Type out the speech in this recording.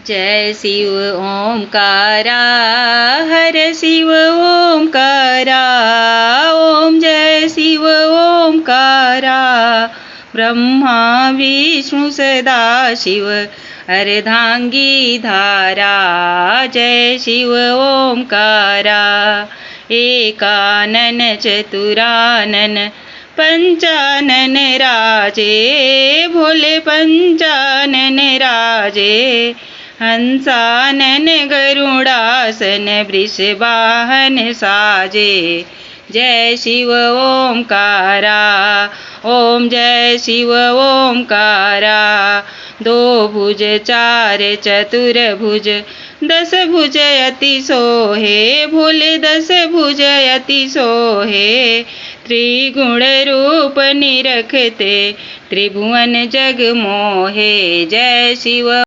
जय शिव ओंकारा, हर शिव ओंकारा, ओम जय शिव ओंकारा। ब्रह्मा विष्णु सदा शिव, अर्धांगी धारा। जय शिव ओंकारा। एकानन चतुरानन पंचानन राजे, भोले पंचानन राजे। हंसानन गरुड़ासन, वृषवाहन साजे। जय शिव ओंकारा, ओम जय शिव ओंकारा। दो भुज चार चतुर्भुज, दस भुज अति सोहे। भोले दस भुज अति सोहे। त्रिगुण रूप निरखते, त्रिभुवन जग मोहे। जय शिव।